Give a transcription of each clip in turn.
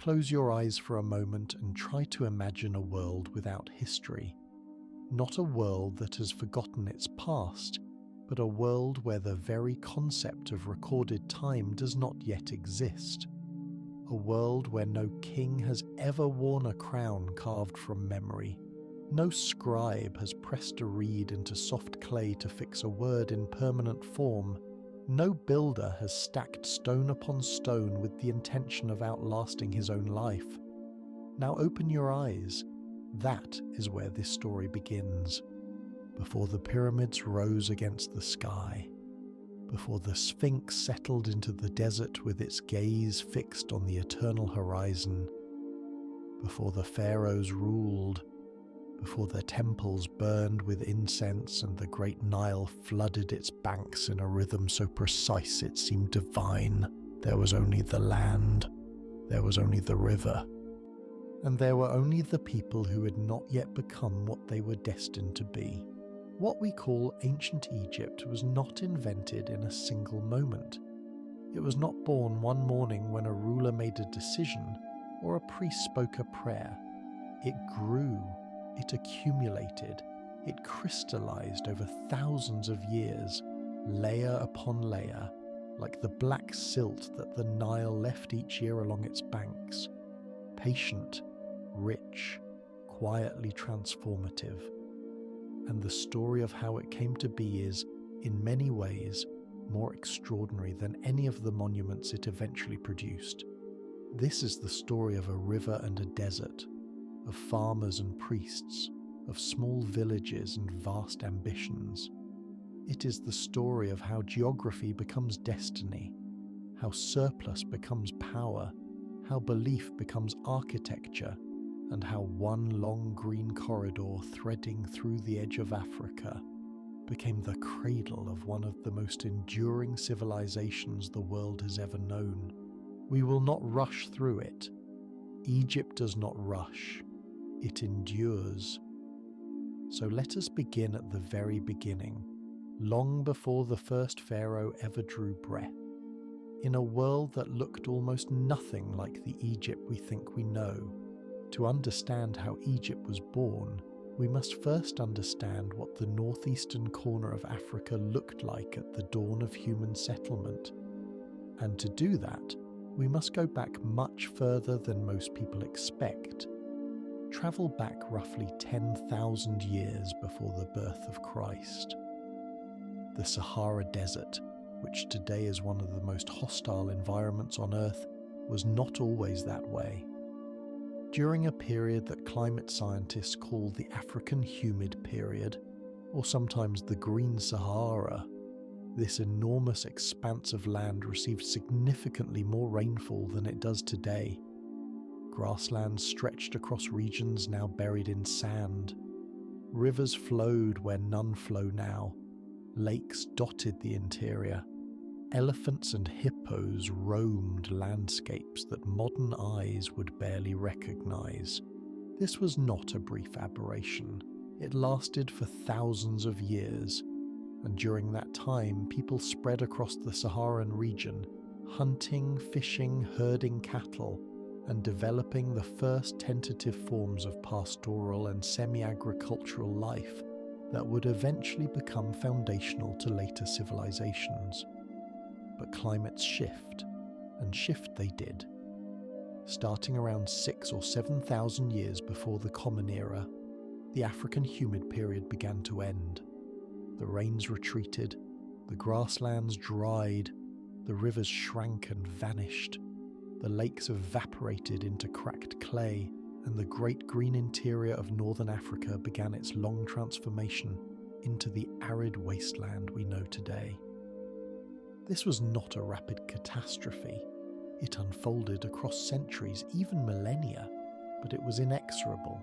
close your eyes for a moment and try to imagine a world without history. Not a world that has forgotten its past, but a world where the very concept of recorded time does not yet exist. A world where no king has ever worn a crown carved from memory. No scribe has pressed a reed into soft clay to fix a word in permanent form. No builder has stacked stone upon stone with the intention of outlasting his own life. Now open your eyes. That is where this story begins. Before the pyramids rose against the sky. Before the Sphinx settled into the desert with its gaze fixed on the eternal horizon. Before the pharaohs ruled. Before their temples burned with incense and the great Nile flooded its banks in a rhythm so precise it seemed divine, there was only the land, there was only the river, and there were only the people who had not yet become what they were destined to be. What we call ancient Egypt was not invented in a single moment. It was not born one morning when a ruler made a decision or a priest spoke a prayer. It grew. It accumulated, it crystallized over thousands of years, layer upon layer, like the black silt that the Nile left each year along its banks. Patient, rich, quietly transformative. And the story of how it came to be is, in many ways, more extraordinary than any of the monuments it eventually produced. This is the story of a river and a desert, of farmers and priests, of small villages and vast ambitions. It is the story of how geography becomes destiny, how surplus becomes power, how belief becomes architecture, and how one long green corridor threading through the edge of Africa became the cradle of one of the most enduring civilizations the world has ever known. We will not rush through it. Egypt does not rush. It endures. So let us begin at the very beginning, long before the first pharaoh ever drew breath, in a world that looked almost nothing like the Egypt we think we know. To understand how Egypt was born, we must first understand what the northeastern corner of Africa looked like at the dawn of human settlement. And to do that, we must go back much further than most people expect. Travel back roughly 10,000 years before the birth of Christ. The Sahara Desert, which today is one of the most hostile environments on Earth, was not always that way. During a period that climate scientists call the African Humid Period, or sometimes the Green Sahara, this enormous expanse of land received significantly more rainfall than it does today. Grasslands stretched across regions now buried in sand. Rivers flowed where none flow now. Lakes dotted the interior. Elephants and hippos roamed landscapes that modern eyes would barely recognize. This was not a brief aberration. It lasted for thousands of years, and during that time people spread across the Saharan region, hunting, fishing, herding cattle, and developing the first tentative forms of pastoral and semi-agricultural life that would eventually become foundational to later civilizations. But climates shift, and shift they did. Starting around 6,000 or 7,000 years before the Common Era, the African Humid Period began to end. The rains retreated, the grasslands dried, the rivers shrank and vanished, the lakes evaporated into cracked clay, and the great green interior of northern Africa began its long transformation into the arid wasteland we know today. This was not a rapid catastrophe. It unfolded across centuries, even millennia, but it was inexorable.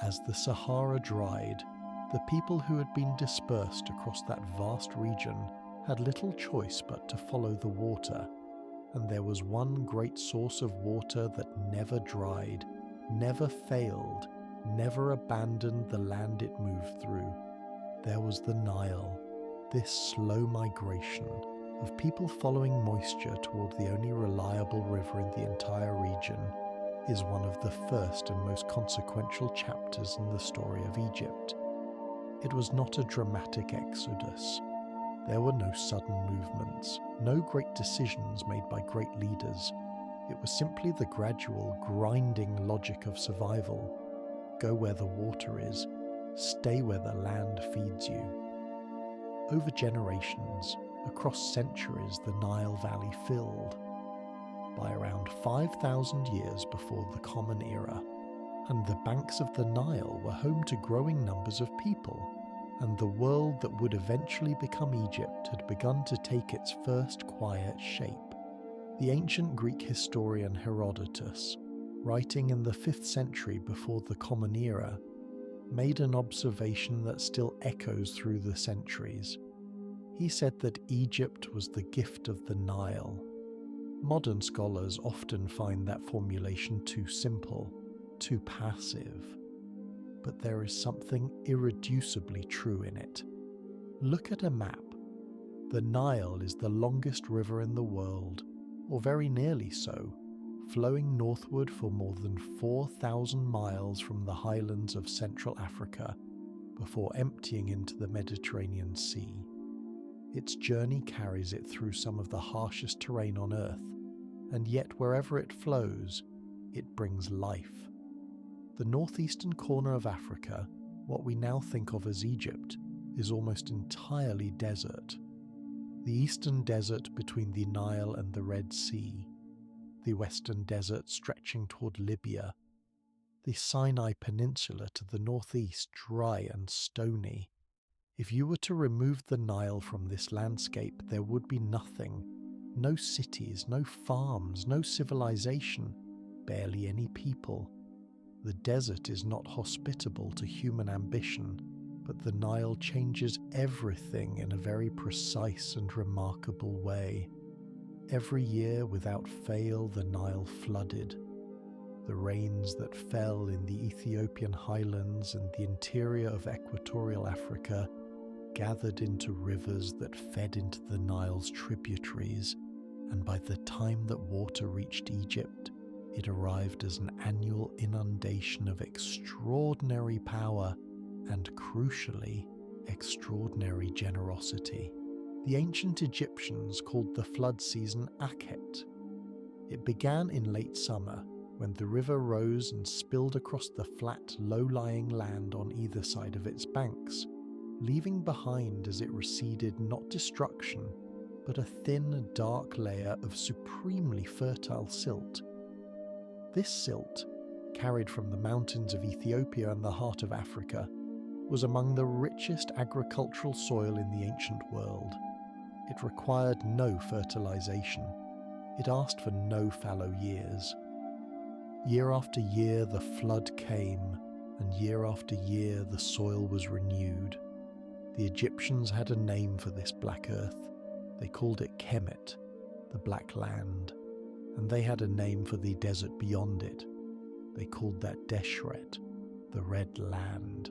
As the Sahara dried, the people who had been dispersed across that vast region had little choice but to follow the water, and there was one great source of water that never dried, never failed, never abandoned the land it moved through. There was the Nile, this slow migration of people following moisture toward the only reliable river in the entire region. is one of the first and most consequential chapters in the story of Egypt. It was not a dramatic exodus. There were no sudden movements, no great decisions made by great leaders. It was simply the gradual, grinding logic of survival. Go where the water is, stay where the land feeds you. Over generations, across centuries, the Nile Valley filled. By around 5,000 years before the Common Era, and the banks of the Nile were home to growing numbers of people, and the world that would eventually become Egypt had begun to take its first quiet shape. The ancient Greek historian Herodotus, writing in the 5th century before the Common Era, made an observation that still echoes through the centuries. He said that Egypt was the gift of the Nile. Modern scholars often find that formulation too simple, too passive. But there is something irreducibly true in it. Look at a map. The Nile is the longest river in the world, or very nearly so, flowing northward for more than 4,000 miles from the highlands of Central Africa before emptying into the Mediterranean Sea. Its journey carries it through some of the harshest terrain on Earth, and yet wherever it flows, it brings life. The northeastern corner of Africa, what we now think of as Egypt, is almost entirely desert. The eastern desert between the Nile and the Red Sea, the western desert stretching toward Libya, the Sinai Peninsula to the northeast dry and stony. If you were to remove the Nile from this landscape, there would be nothing. No cities, no farms, no civilization, barely any people. The desert is not hospitable to human ambition, but the Nile changes everything in a very precise and remarkable way. Every year, without fail, the Nile flooded. The rains that fell in the Ethiopian highlands and the interior of equatorial Africa gathered into rivers that fed into the Nile's tributaries, and by the time that water reached Egypt, it arrived as an annual inundation of extraordinary power and, crucially, extraordinary generosity. The ancient Egyptians called the flood season Akhet. It began in late summer, when the river rose and spilled across the flat, low-lying land on either side of its banks, leaving behind as it receded not destruction, but a thin, dark layer of supremely fertile silt. This silt, carried from the mountains of Ethiopia and the heart of Africa, was among the richest agricultural soil in the ancient world. It required no fertilization. It asked for no fallow years. Year after year the flood came, and year after year the soil was renewed. The Egyptians had a name for this black earth. They called it Kemet, the Black Land, and they had a name for the desert beyond it. They called that Deshret, the Red Land.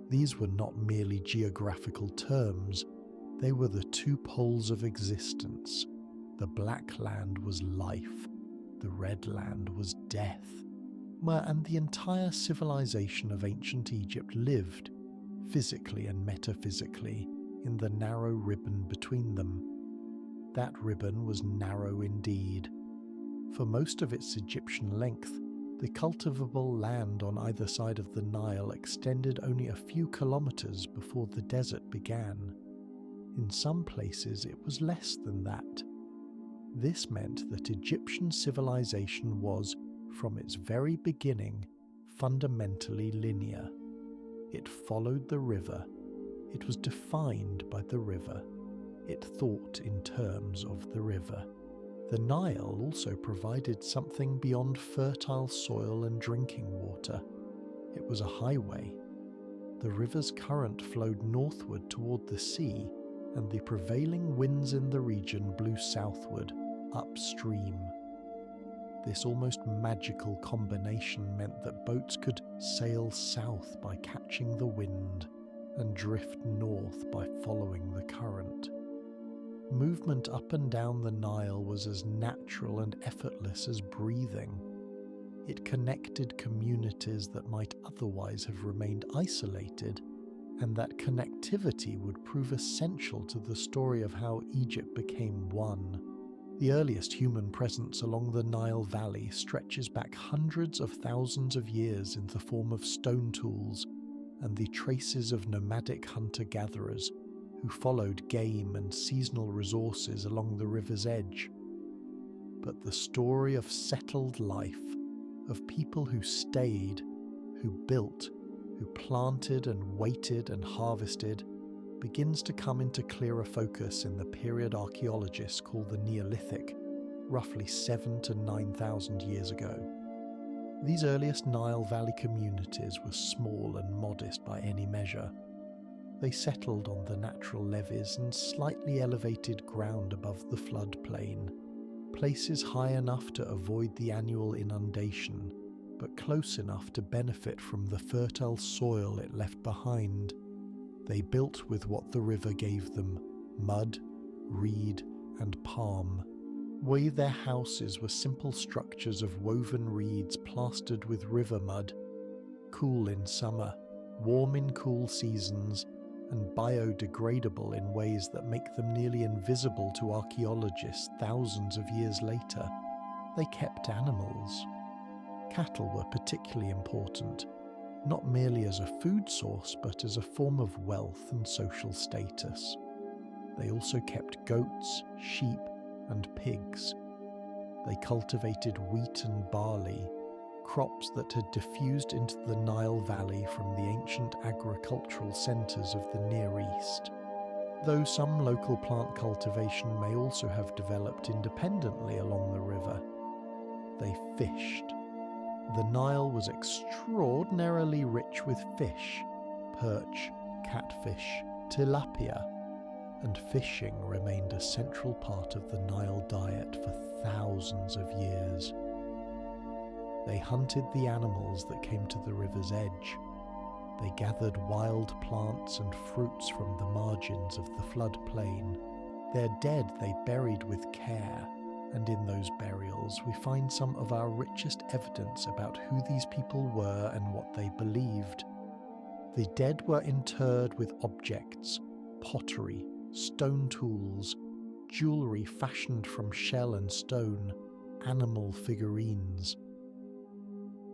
These were not merely geographical terms, they were the two poles of existence. The Black Land was life, the Red Land was death, and the entire civilization of ancient Egypt lived, physically and metaphysically, in the narrow ribbon between them. That ribbon was narrow indeed. For most of its Egyptian length, the cultivable land on either side of the Nile extended only a few kilometers before the desert began. In some places it was less than that. This meant that Egyptian civilization was, from its very beginning, fundamentally linear. It followed the river. It was defined by the river. It thought in terms of the river. The Nile also provided something beyond fertile soil and drinking water. It was a highway. The river's current flowed northward toward the sea, and the prevailing winds in the region blew southward, upstream. This almost magical combination meant that boats could sail south by catching the wind and drift north by following the current. Movement up and down the Nile was as natural and effortless as breathing. It connected communities that might otherwise have remained isolated, and that connectivity would prove essential to the story of how Egypt became one. The earliest human presence along the Nile Valley stretches back hundreds of thousands of years in the form of stone tools and the traces of nomadic hunter-gatherers who followed game and seasonal resources along the river's edge. But the story of settled life, of people who stayed, who built, who planted and waited and harvested, begins to come into clearer focus in the period archaeologists call the Neolithic, roughly 7,000 to 9,000 years ago. These earliest Nile Valley communities were small and modest by any measure. They settled on the natural levees and slightly elevated ground above the floodplain, places high enough to avoid the annual inundation, but close enough to benefit from the fertile soil it left behind. They built with what the river gave them: mud, reed, and palm. Their houses were simple structures of woven reeds plastered with river mud, cool in summer, warm in cool seasons, and biodegradable in ways that make them nearly invisible to archaeologists thousands of years later. They kept animals. Cattle were particularly important, not merely as a food source but as a form of wealth and social status. They also kept goats, sheep, and pigs. They cultivated wheat and barley, crops that had diffused into the Nile Valley from the ancient agricultural centres of the Near East. Though some local plant cultivation may also have developed independently along the river, they fished. The Nile was extraordinarily rich with fish, perch, catfish, tilapia, and fishing remained a central part of the Nile diet for thousands of years. They hunted the animals that came to the river's edge. They gathered wild plants and fruits from the margins of the floodplain. Their dead they buried with care, and in those burials we find some of our richest evidence about who these people were and what they believed. The dead were interred with objects, pottery, stone tools, jewellery fashioned from shell and stone, animal figurines.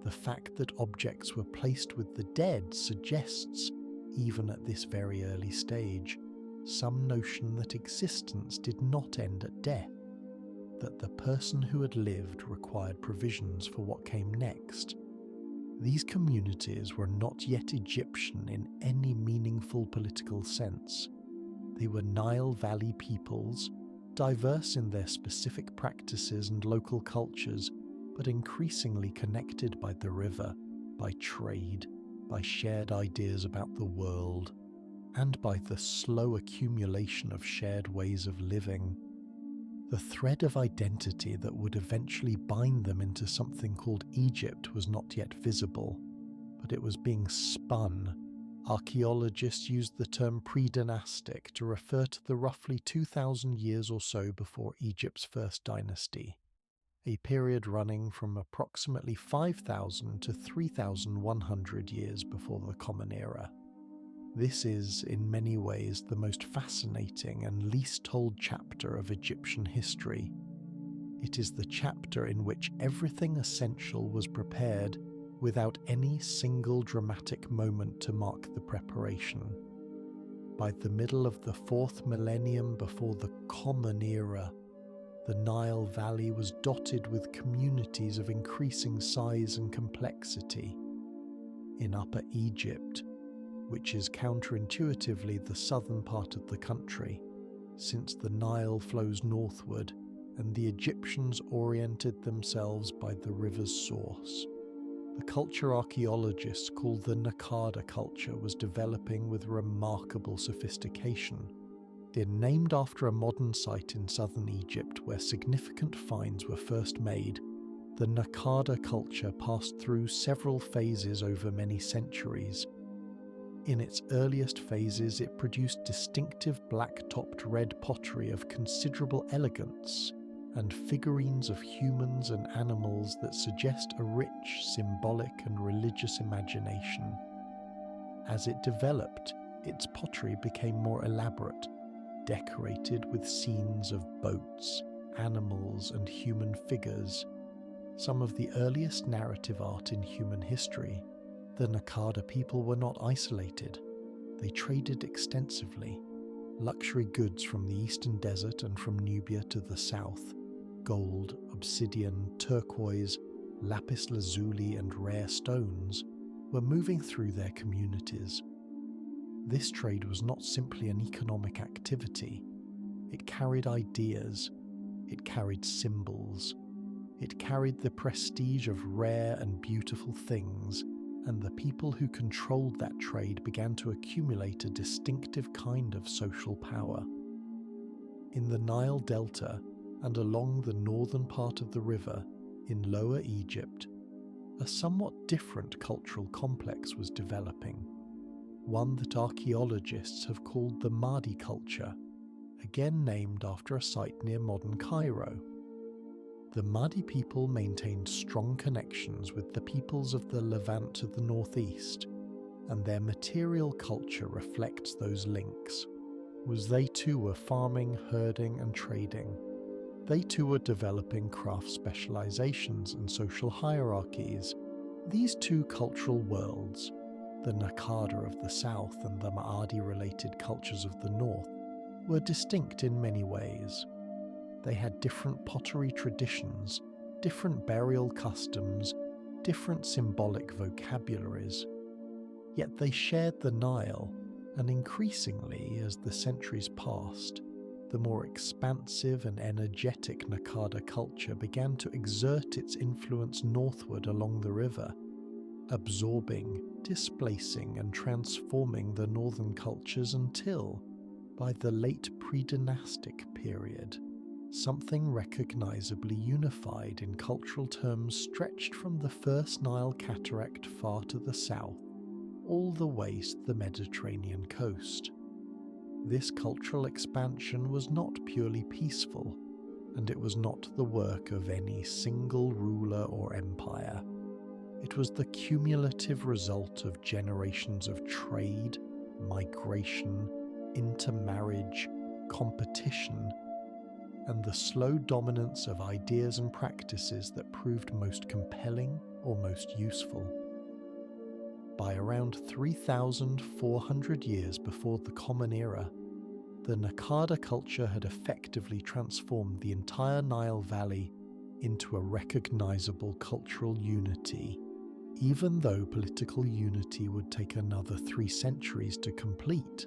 The fact that objects were placed with the dead suggests, even at this very early stage, some notion that existence did not end at death, that the person who had lived required provisions for what came next. These communities were not yet Egyptian in any meaningful political sense. They were Nile Valley peoples, diverse in their specific practices and local cultures, but increasingly connected by the river, by trade, by shared ideas about the world, and by the slow accumulation of shared ways of living. The thread of identity that would eventually bind them into something called Egypt was not yet visible, but it was being spun. Archaeologists used the term pre-dynastic to refer to the roughly 2,000 years or so before Egypt's first dynasty, a period running from approximately 5,000 to 3,100 years before the Common Era. This is, in many ways, the most fascinating and least told chapter of Egyptian history. It is the chapter in which everything essential was prepared without any single dramatic moment to mark the preparation. By the middle of the 4th millennium before the Common Era, the Nile Valley was dotted with communities of increasing size and complexity. In Upper Egypt, which is counterintuitively the southern part of the country, since the Nile flows northward and the Egyptians oriented themselves by the river's source. The culture archaeologists call the Naqada culture was developing with remarkable sophistication. Named after a modern site in southern Egypt where significant finds were first made, the Naqada culture passed through several phases over many centuries. In its earliest phases, it produced distinctive black-topped red pottery of considerable elegance, and figurines of humans and animals that suggest a rich symbolic and religious imagination. As it developed, its pottery became more elaborate, decorated with scenes of boats, animals, and human figures. Some of the earliest narrative art in human history, the Nakada people were not isolated. They traded extensively. Luxury goods from the eastern desert and from Nubia to the south, gold, obsidian, turquoise, lapis lazuli, and rare stones, were moving through their communities. This trade was not simply an economic activity. It carried ideas, it carried symbols, it carried the prestige of rare and beautiful things, and the people who controlled that trade began to accumulate a distinctive kind of social power. In the Nile Delta and along the northern part of the river, in Lower Egypt, a somewhat different cultural complex was developing, one that archaeologists have called the Mahdi culture, again named after a site near modern Cairo. The Mahdi people maintained strong connections with the peoples of the Levant to the northeast, and their material culture reflects those links. Was they too were farming, herding, and trading. They too were developing craft specializations and social hierarchies. These two cultural worlds, the Nakada of the south and the Ma'adi-related cultures of the north, were distinct in many ways. They had different pottery traditions, different burial customs, different symbolic vocabularies. Yet they shared the Nile, and increasingly, as the centuries passed, the more expansive and energetic Nakada culture began to exert its influence northward along the river, absorbing, displacing, and transforming the northern cultures until, by the late pre-dynastic period, something recognizably unified in cultural terms stretched from the first Nile cataract far to the south, all the way to the Mediterranean coast. This cultural expansion was not purely peaceful, and it was not the work of any single ruler or empire. It was the cumulative result of generations of trade, migration, intermarriage, competition, and the slow dominance of ideas and practices that proved most compelling or most useful. By around 3,400 years before the Common Era, the Nakada culture had effectively transformed the entire Nile Valley into a recognizable cultural unity, even though political unity would take another 3 centuries to complete.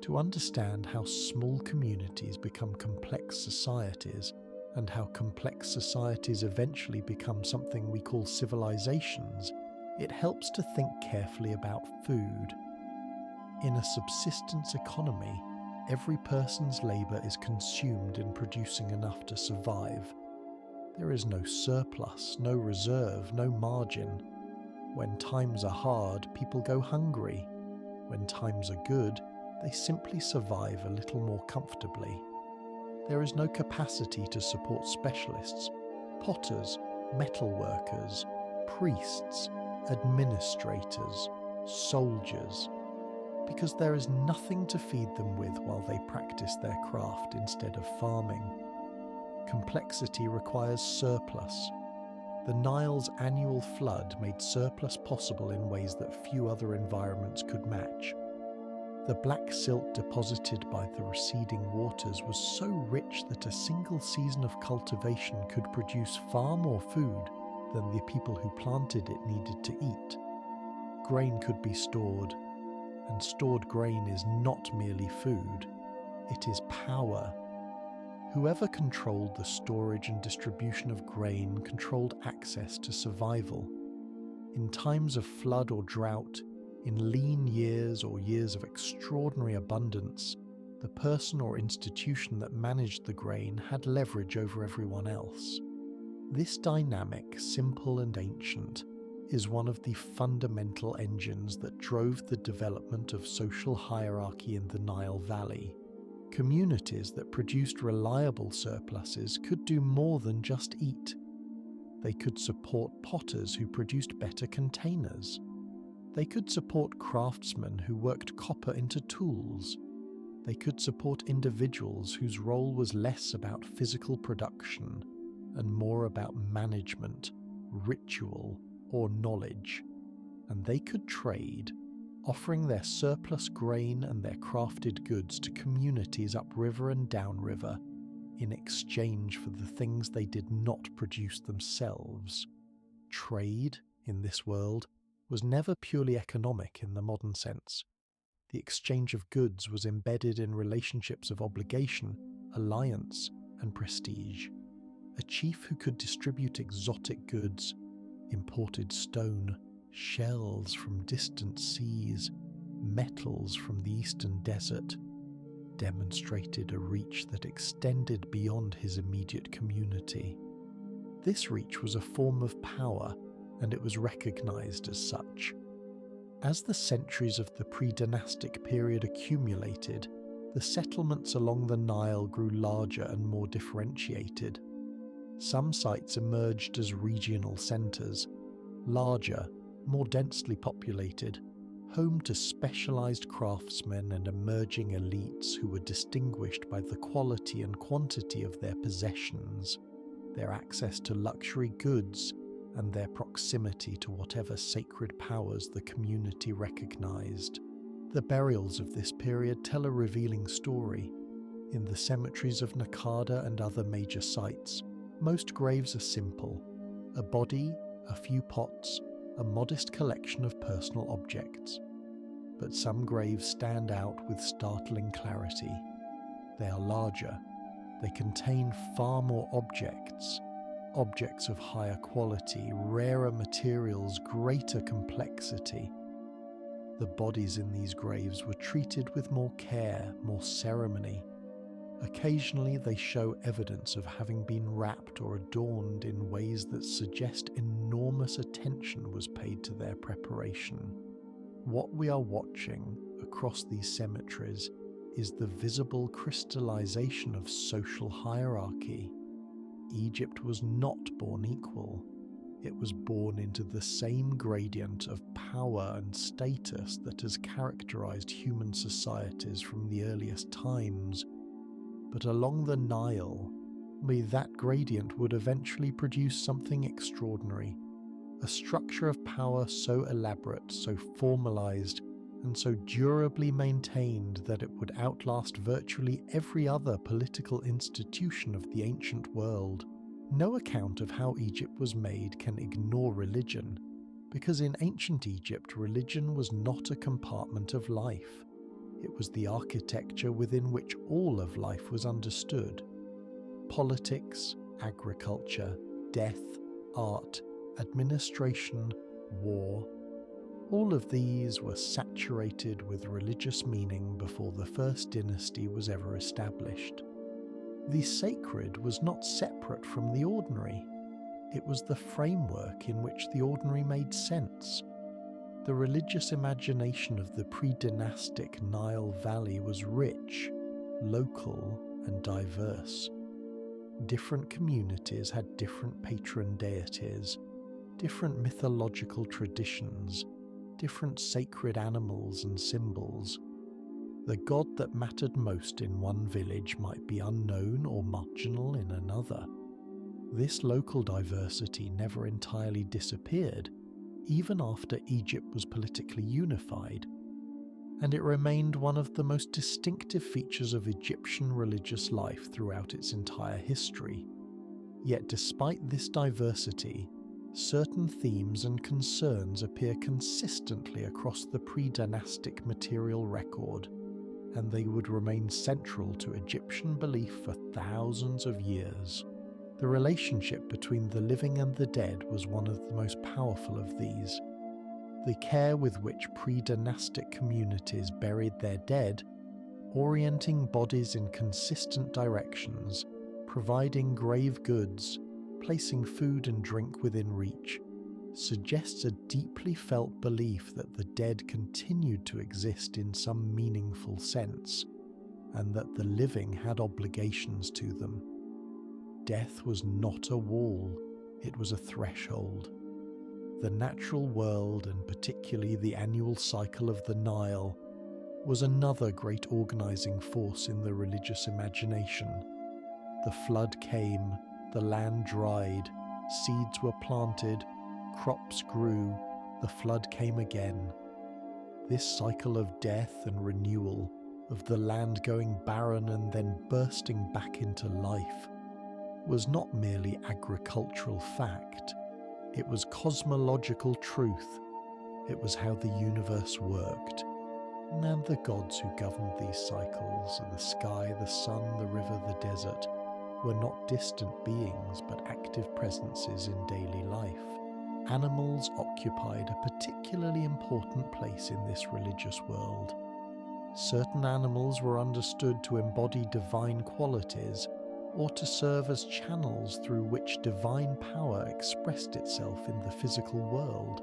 To understand how small communities become complex societies, and how complex societies eventually become something we call civilizations, it helps to think carefully about food. In a subsistence economy, every person's labor is consumed in producing enough to survive. There is no surplus, no reserve, no margin. When times are hard, people go hungry. When times are good, they simply survive a little more comfortably. There is no capacity to support specialists, potters, metal workers, priests, administrators, soldiers, because there is nothing to feed them with while they practice their craft instead of farming. Complexity requires surplus. The Nile's annual flood made surplus possible in ways that few other environments could match. The black silt deposited by the receding waters was so rich that a single season of cultivation could produce far more food than the people who planted it needed to eat. Grain could be stored, and stored grain is not merely food, it is power. Whoever controlled the storage and distribution of grain controlled access to survival. In times of flood or drought, in lean years or years of extraordinary abundance, the person or institution that managed the grain had leverage over everyone else. This dynamic, simple and ancient, is one of the fundamental engines that drove the development of social hierarchy in the Nile Valley. Communities that produced reliable surpluses could do more than just eat. They could support potters who produced better containers. They could support craftsmen who worked copper into tools. They could support individuals whose role was less about physical production and more about management, ritual, or knowledge. And they could trade, offering their surplus grain and their crafted goods to communities upriver and downriver in exchange for the things they did not produce themselves. Trade, in this world, was never purely economic in the modern sense. The exchange of goods was embedded in relationships of obligation, alliance, and prestige. A chief who could distribute exotic goods, imported stone, shells from distant seas, metals from the eastern desert, demonstrated a reach that extended beyond his immediate community. This reach was a form of power, and it was recognized as such. As the centuries of the pre-dynastic period accumulated, the settlements along the Nile grew larger and more differentiated. Some sites emerged as regional centers, larger, more densely populated, home to specialized craftsmen and emerging elites who were distinguished by the quality and quantity of their possessions, their access to luxury goods, and their proximity to whatever sacred powers the community recognized. The burials of this period tell a revealing story. In the cemeteries of Nakada and other major sites, most graves are simple: a body, a few pots, a modest collection of personal objects. But some graves stand out with startling clarity. They are larger. They contain far more objects of higher quality, rarer materials, greater complexity. The bodies in these graves were treated with more care, more ceremony. Occasionally they show evidence of having been wrapped or adorned in ways that suggest enormous attention was paid to their preparation. What we are watching across these cemeteries is the visible crystallization of social hierarchy. Egypt was not born equal. It was born into the same gradient of power and status that has characterized human societies from the earliest times. But along the Nile, that gradient would eventually produce something extraordinary, a structure of power so elaborate, so formalized, and so durably maintained that it would outlast virtually every other political institution of the ancient world. No account of how Egypt was made can ignore religion, because in ancient Egypt religion was not a compartment of life. It was the architecture within which all of life was understood. Politics, agriculture, death, art, administration, war, all of these were saturated with religious meaning before the first dynasty was ever established. The sacred was not separate from the ordinary. It was the framework in which the ordinary made sense. The religious imagination of the pre-dynastic Nile Valley was rich, local, and diverse. Different communities had different patron deities, different mythological traditions, different sacred animals and symbols. The god that mattered most in one village might be unknown or marginal in another. This local diversity never entirely disappeared, even after Egypt was politically unified, and it remained one of the most distinctive features of Egyptian religious life throughout its entire history. Yet despite this diversity, certain themes and concerns appear consistently across the pre-dynastic material record, and they would remain central to Egyptian belief for thousands of years. The relationship between the living and the dead was one of the most powerful of these. The care with which pre-dynastic communities buried their dead, orienting bodies in consistent directions, providing grave goods, placing food and drink within reach, suggests a deeply felt belief that the dead continued to exist in some meaningful sense, and that the living had obligations to them. Death was not a wall, it was a threshold. The natural world, and particularly the annual cycle of the Nile, was another great organizing force in the religious imagination. The flood came, the land dried, seeds were planted, crops grew, the flood came again. This cycle of death and renewal, of the land going barren and then bursting back into life, was not merely agricultural fact, it was cosmological truth. It was how the universe worked. And the gods who governed these cycles, the sky, the sun, the river, the desert, were not distant beings but active presences in daily life. Animals occupied a particularly important place in this religious world. Certain animals were understood to embody divine qualities or to serve as channels through which divine power expressed itself in the physical world.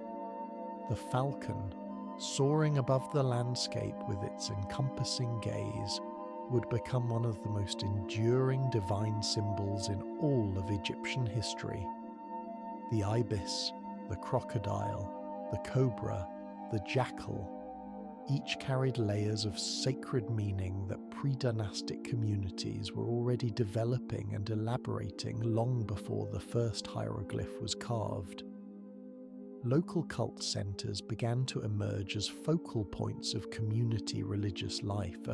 The falcon, soaring above the landscape with its encompassing gaze, would become one of the most enduring divine symbols in all of Egyptian history. The ibis, the crocodile, the cobra, the jackal, each carried layers of sacred meaning that pre-dynastic communities were already developing and elaborating long before the first hieroglyph was carved. Local cult centers began to emerge as focal points of community religious life.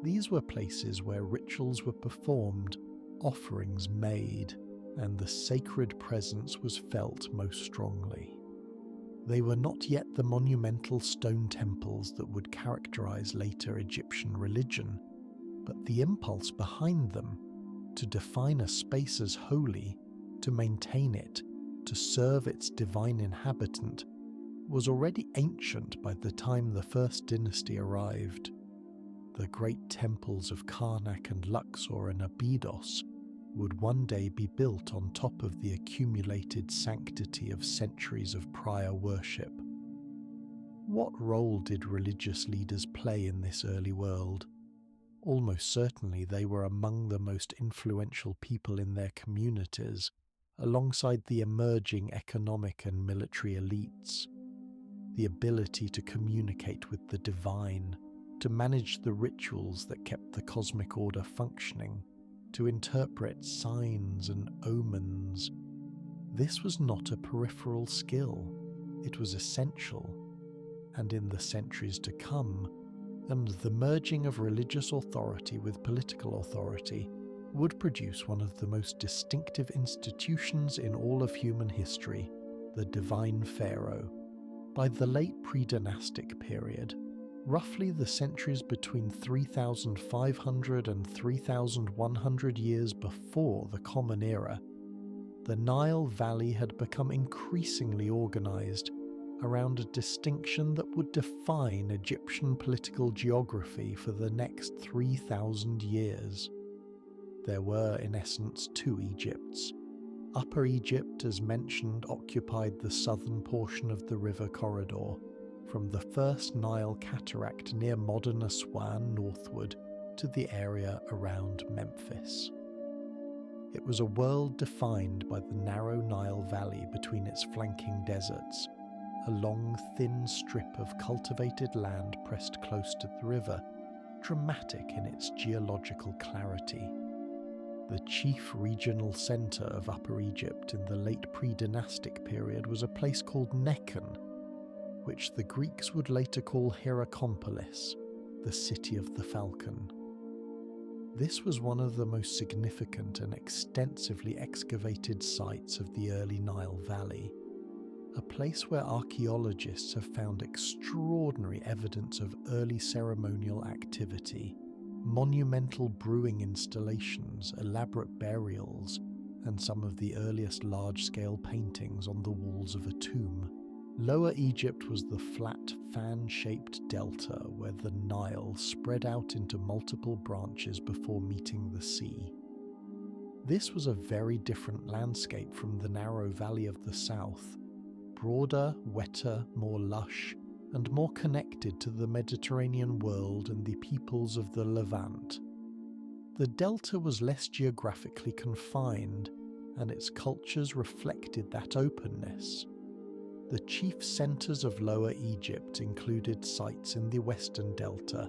These were places where rituals were performed, offerings made, and the sacred presence was felt most strongly. They were not yet the monumental stone temples that would characterize later Egyptian religion, but the impulse behind them, to define a space as holy, to maintain it, to serve its divine inhabitant, was already ancient by the time the first dynasty arrived. The great temples of Karnak and Luxor and Abydos would one day be built on top of the accumulated sanctity of centuries of prior worship. What role did religious leaders play in this early world? Almost certainly they were among the most influential people in their communities, alongside the emerging economic and military elites. The ability to communicate with the divine, to manage the rituals that kept the cosmic order functioning, to interpret signs and omens. This was not a peripheral skill, it was essential. And in the centuries to come, and the merging of religious authority with political authority would produce one of the most distinctive institutions in all of human history, the divine pharaoh. By the late pre-dynastic period, roughly the centuries between 3,500 and 3,100 years before the Common Era, the Nile Valley had become increasingly organized around a distinction that would define Egyptian political geography for the next 3,000 years. There were, in essence, two Egypts. Upper Egypt, as mentioned, occupied the southern portion of the river corridor, from the first Nile cataract near modern Aswan northward to the area around Memphis. It was a world defined by the narrow Nile Valley between its flanking deserts, a long, thin strip of cultivated land pressed close to the river, dramatic in its geological clarity. The chief regional centre of Upper Egypt in the late pre-dynastic period was a place called Nekhen, which the Greeks would later call Hierakonpolis, the city of the falcon. This was one of the most significant and extensively excavated sites of the early Nile Valley, a place where archaeologists have found extraordinary evidence of early ceremonial activity, monumental brewing installations, elaborate burials, and some of the earliest large-scale paintings on the walls of a tomb. Lower Egypt was the flat, fan-shaped delta where the Nile spread out into multiple branches before meeting the sea. This was a very different landscape from the narrow valley of the south, broader, wetter, more lush, and more connected to the Mediterranean world and the peoples of the Levant. The delta was less geographically confined, and its cultures reflected that openness. The chief centres of Lower Egypt included sites in the western delta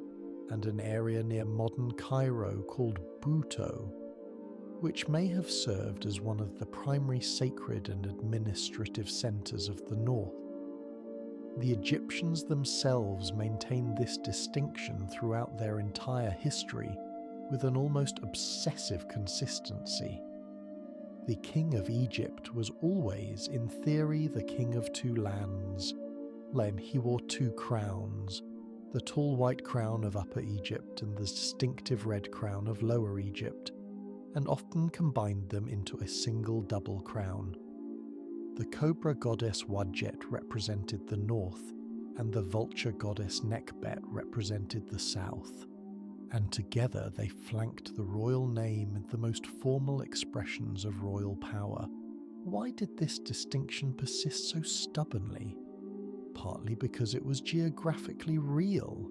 and an area near modern Cairo called Buto, which may have served as one of the primary sacred and administrative centres of the north. The Egyptians themselves maintained this distinction throughout their entire history with an almost obsessive consistency. The king of Egypt was always, in theory, the king of two lands. He wore two crowns, the tall white crown of Upper Egypt and the distinctive red crown of Lower Egypt, and often combined them into a single double crown. The cobra goddess Wadjet represented the north, and the vulture goddess Nekbet represented the south, and together they flanked the royal name and the most formal expressions of royal power. Why did this distinction persist so stubbornly? Partly because it was geographically real.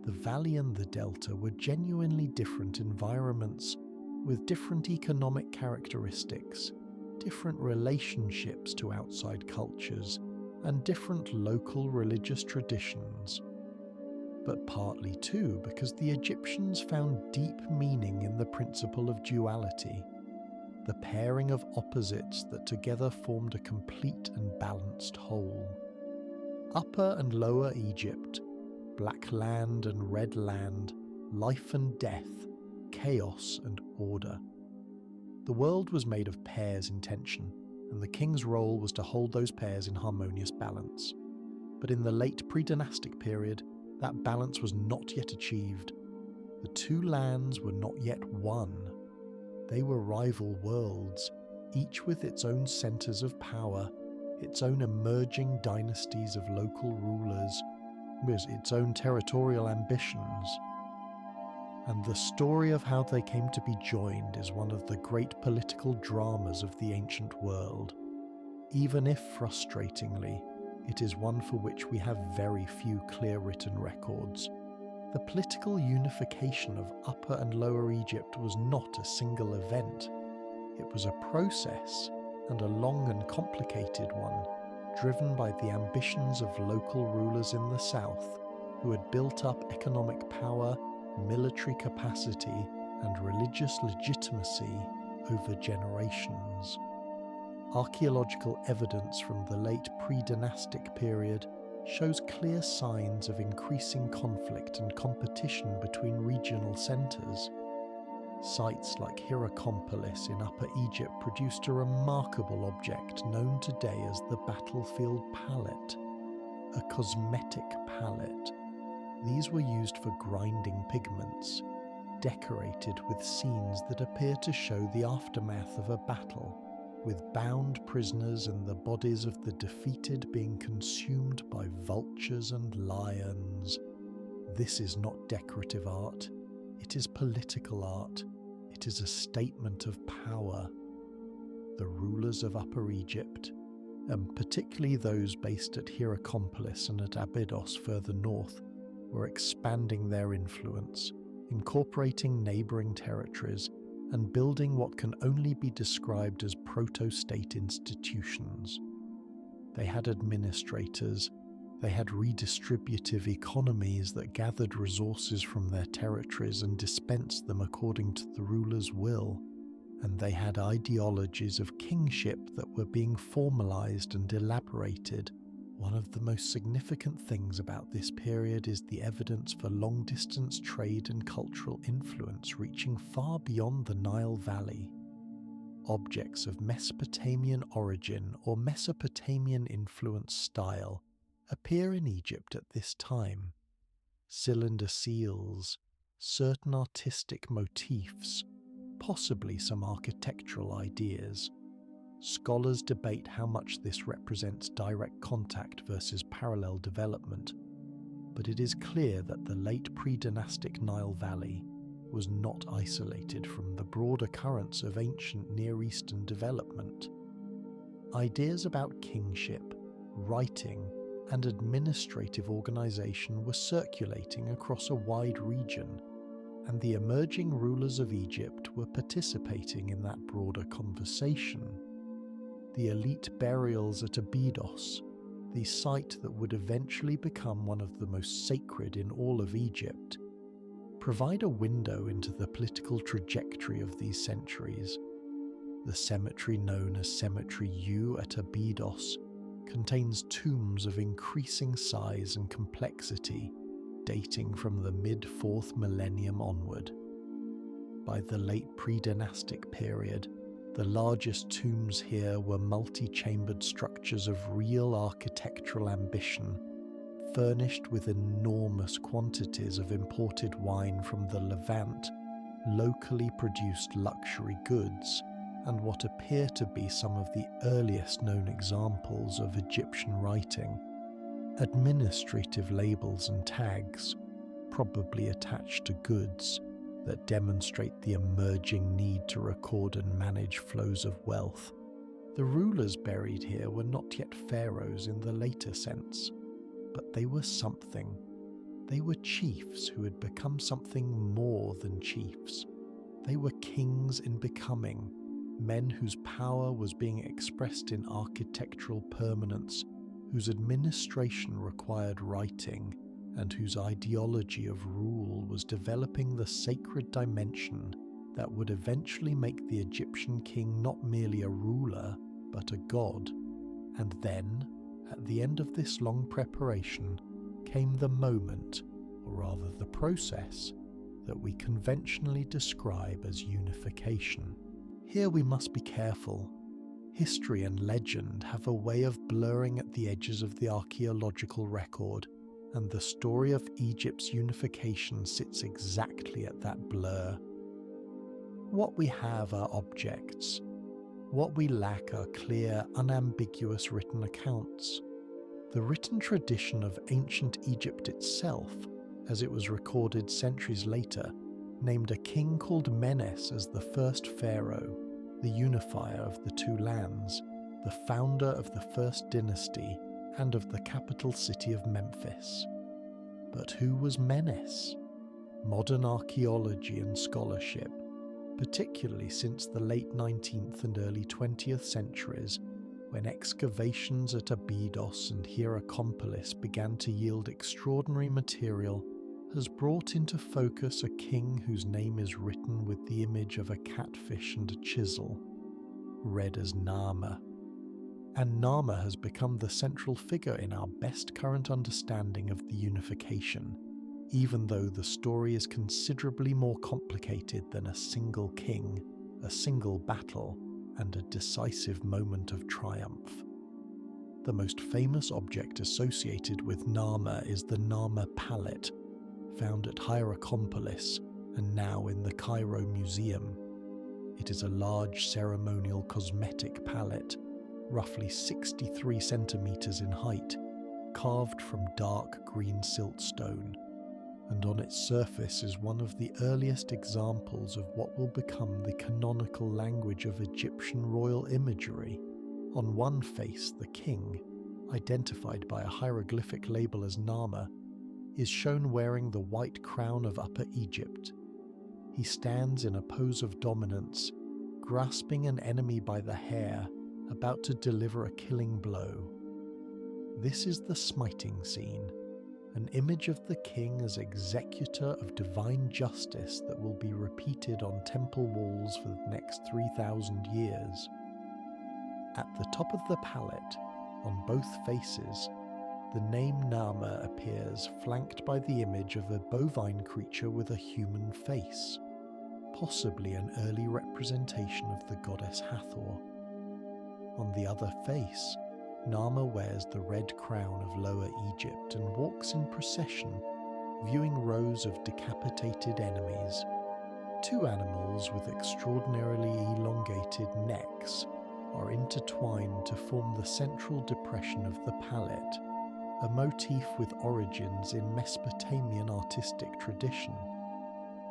The valley and the delta were genuinely different environments with different economic characteristics, different relationships to outside cultures, and different local religious traditions. But partly too because the Egyptians found deep meaning in the principle of duality, the pairing of opposites that together formed a complete and balanced whole. Upper and Lower Egypt, black land and red land, life and death, chaos and order. The world was made of pairs in tension, and the king's role was to hold those pairs in harmonious balance. But in the late pre-dynastic period, that balance was not yet achieved. The two lands were not yet one. They were rival worlds, each with its own centres of power, its own emerging dynasties of local rulers, with its own territorial ambitions. And the story of how they came to be joined is one of the great political dramas of the ancient world. Even if frustratingly, it is one for which we have very few clear written records. The political unification of Upper and Lower Egypt was not a single event. It was a process, and a long and complicated one, driven by the ambitions of local rulers in the south, who had built up economic power, military capacity, and religious legitimacy over generations. Archaeological evidence from the late pre-dynastic period shows clear signs of increasing conflict and competition between regional centres. Sites like Hierakonpolis in Upper Egypt produced a remarkable object known today as the battlefield palette, a cosmetic palette. These were used for grinding pigments, decorated with scenes that appear to show the aftermath of a battle, with bound prisoners and the bodies of the defeated being consumed by vultures and lions. This is not decorative art, it is political art. It is a statement of power. The rulers of Upper Egypt, and particularly those based at Hierakonpolis and at Abydos further north, were expanding their influence, incorporating neighbouring territories, and building what can only be described as proto-state institutions. They had administrators, they had redistributive economies that gathered resources from their territories and dispensed them according to the ruler's will, and they had ideologies of kingship that were being formalized and elaborated. One of the most significant things about this period is the evidence for long-distance trade and cultural influence reaching far beyond the Nile Valley. Objects of Mesopotamian origin or Mesopotamian influence style appear in Egypt at this time. Cylinder seals, certain artistic motifs, possibly some architectural ideas. Scholars debate how much this represents direct contact versus parallel development, but it is clear that the late pre-dynastic Nile Valley was not isolated from the broader currents of ancient Near Eastern development. Ideas about kingship, writing, and administrative organization were circulating across a wide region, and the emerging rulers of Egypt were participating in that broader conversation. The elite burials at Abydos, the site that would eventually become one of the most sacred in all of Egypt, provide a window into the political trajectory of these centuries. The cemetery known as Cemetery U at Abydos contains tombs of increasing size and complexity, dating from the mid-4th millennium onward. By the late pre-dynastic period, the largest tombs here were multi-chambered structures of real architectural ambition, furnished with enormous quantities of imported wine from the Levant, locally produced luxury goods, and what appear to be some of the earliest known examples of Egyptian writing. Administrative labels and tags, probably attached to goods, that demonstrate the emerging need to record and manage flows of wealth. The rulers buried here were not yet pharaohs in the later sense, but they were something. They were chiefs who had become something more than chiefs. They were kings in becoming, men whose power was being expressed in architectural permanence, whose administration required writing, and whose ideology of rule was developing the sacred dimension that would eventually make the Egyptian king not merely a ruler, but a god. And then, at the end of this long preparation, came the moment, or rather the process, that we conventionally describe as unification. Here we must be careful. History and legend have a way of blurring at the edges of the archaeological record, and the story of Egypt's unification sits exactly at that blur. What we have are objects. What we lack are clear, unambiguous written accounts. The written tradition of ancient Egypt itself, as it was recorded centuries later, named a king called Menes as the first pharaoh, the unifier of the two lands, the founder of the first dynasty, and of the capital city of Memphis. But who was Menes? Modern archaeology and scholarship, particularly since the late 19th and early 20th centuries, when excavations at Abydos and Hierakonpolis began to yield extraordinary material, has brought into focus a king whose name is written with the image of a catfish and a chisel, read as Narmer. And Narmer has become the central figure in our best current understanding of the unification, even though the story is considerably more complicated than a single king, a single battle, and a decisive moment of triumph. The most famous object associated with Narmer is the Narmer palette, found at Hierakonpolis and now in the Cairo Museum. It is a large ceremonial cosmetic palette, roughly 63 centimeters in height, carved from dark green siltstone, and on its surface is one of the earliest examples of what will become the canonical language of Egyptian royal imagery. On one face, the king, identified by a hieroglyphic label as Narmer, is shown wearing the white crown of Upper Egypt. He stands in a pose of dominance, grasping an enemy by the hair, about to deliver a killing blow. This is the smiting scene, an image of the king as executor of divine justice that will be repeated on temple walls for the next 3,000 years. At the top of the palette, on both faces, the name Narmer appears, flanked by the image of a bovine creature with a human face, possibly an early representation of the goddess Hathor. On the other face, Narmer wears the red crown of Lower Egypt and walks in procession, viewing rows of decapitated enemies. Two animals with extraordinarily elongated necks are intertwined to form the central depression of the palette, a motif with origins in Mesopotamian artistic tradition.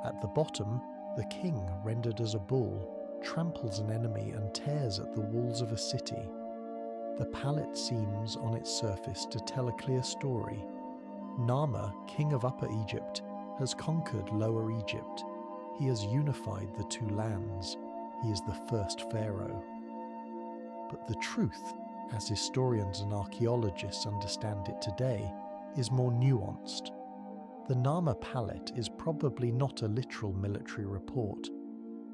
At the bottom, the king, rendered as a bull, tramples an enemy and tears at the walls of a city. The palette seems, on its surface, to tell a clear story. Narmer, king of Upper Egypt, has conquered Lower Egypt. He has unified the two lands. He is the first pharaoh. But the truth, as historians and archaeologists understand it today, is more nuanced. The Narmer palette is probably not a literal military report.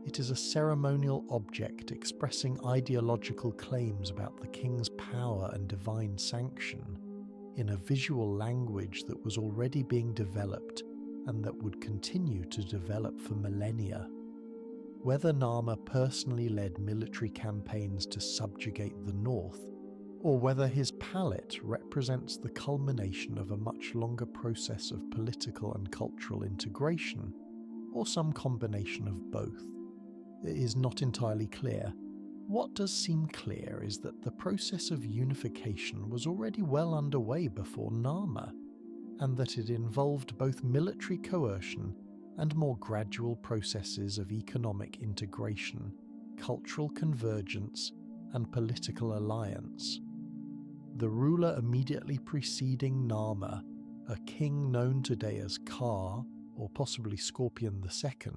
It is a ceremonial object expressing ideological claims about the king's power and divine sanction in a visual language that was already being developed and that would continue to develop for millennia. Whether Narmer personally led military campaigns to subjugate the north, or whether his palette represents the culmination of a much longer process of political and cultural integration, or some combination of both, is not entirely clear. What does seem clear is that the process of unification was already well underway before Narmer, and that it involved both military coercion and more gradual processes of economic integration, cultural convergence, and political alliance. The ruler immediately preceding Narmer, a king known today as Ka, or possibly Scorpion II,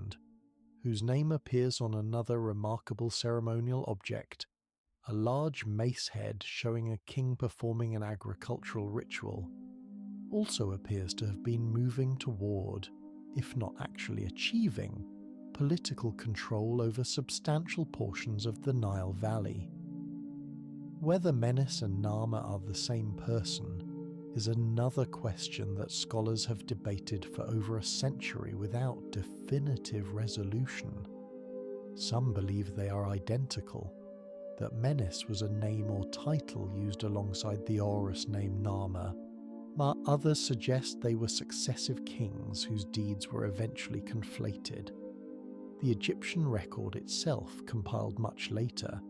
whose name appears on another remarkable ceremonial object, a large mace head showing a king performing an agricultural ritual, also appears to have been moving toward, if not actually achieving, political control over substantial portions of the Nile Valley. Whether Menes and Narmer are the same person is another question that scholars have debated for over a century without definitive resolution. Some believe they are identical, that Menes was a name or title used alongside the Horus name Narmer, but others suggest they were successive kings whose deeds were eventually conflated. The Egyptian record itself, compiled much later,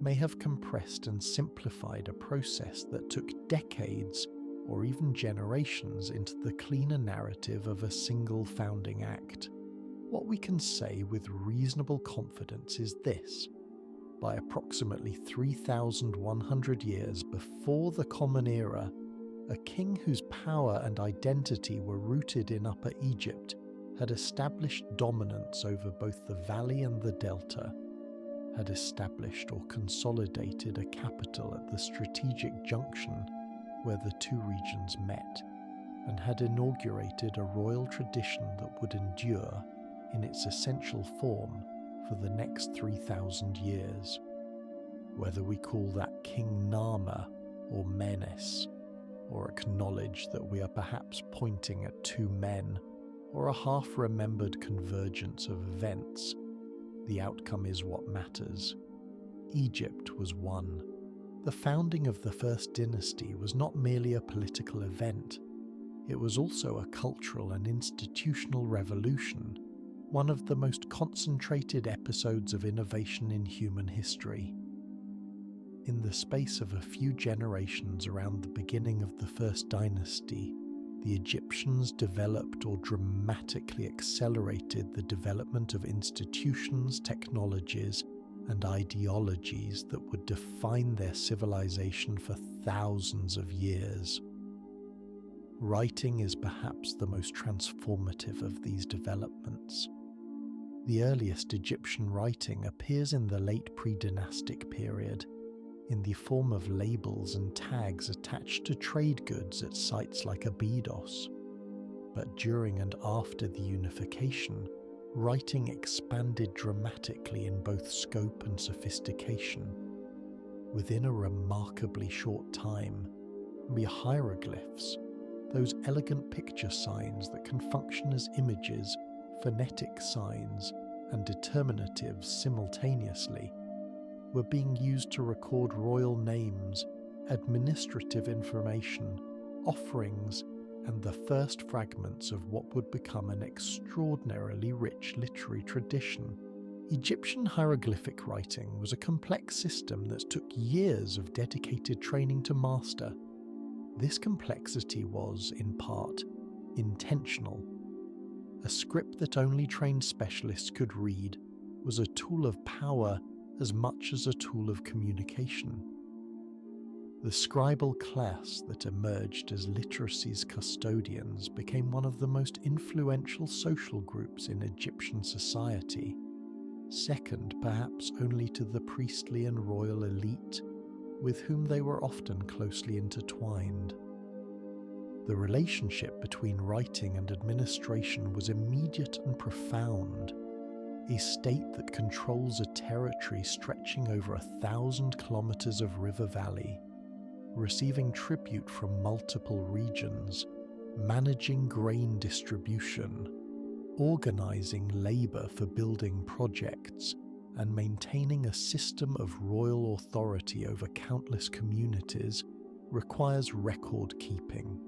may have compressed and simplified a process that took decades or even generations into the cleaner narrative of a single founding act. What we can say with reasonable confidence is this: by approximately 3,100 years before the Common Era, a king whose power and identity were rooted in Upper Egypt had established dominance over both the valley and the delta, had established or consolidated a capital at the strategic junction where the two regions met, and had inaugurated a royal tradition that would endure in its essential form for the next 3,000 years. Whether we call that King Narmer or Menes, or acknowledge that we are perhaps pointing at two men, or a half-remembered convergence of events, the outcome is what matters. Egypt was one. The founding of the First Dynasty was not merely a political event, it was also a cultural and institutional revolution, one of the most concentrated episodes of innovation in human history. In the space of a few generations around the beginning of the First Dynasty, the Egyptians developed or dramatically accelerated the development of institutions, technologies, and ideologies that would define their civilization for thousands of years. Writing is perhaps the most transformative of these developments. The earliest Egyptian writing appears in the late pre-dynastic period, in the form of labels and tags attached to trade goods at sites like Abydos. But during and after the unification, writing expanded dramatically in both scope and sophistication. Within a remarkably short time, the hieroglyphs, those elegant picture signs that can function as images, phonetic signs, and determinatives simultaneously, were being used to record royal names, administrative information, offerings, and the first fragments of what would become an extraordinarily rich literary tradition. Egyptian hieroglyphic writing was a complex system that took years of dedicated training to master. This complexity was, in part, intentional. A script that only trained specialists could read was a tool of power as much as a tool of communication. The scribal class that emerged as literacy's custodians became one of the most influential social groups in Egyptian society, second perhaps only to the priestly and royal elite, with whom they were often closely intertwined. The relationship between writing and administration was immediate and profound. A state that controls a territory stretching over 1,000 kilometers of river valley, receiving tribute from multiple regions, managing grain distribution, organizing labor for building projects, and maintaining a system of royal authority over countless communities requires record keeping.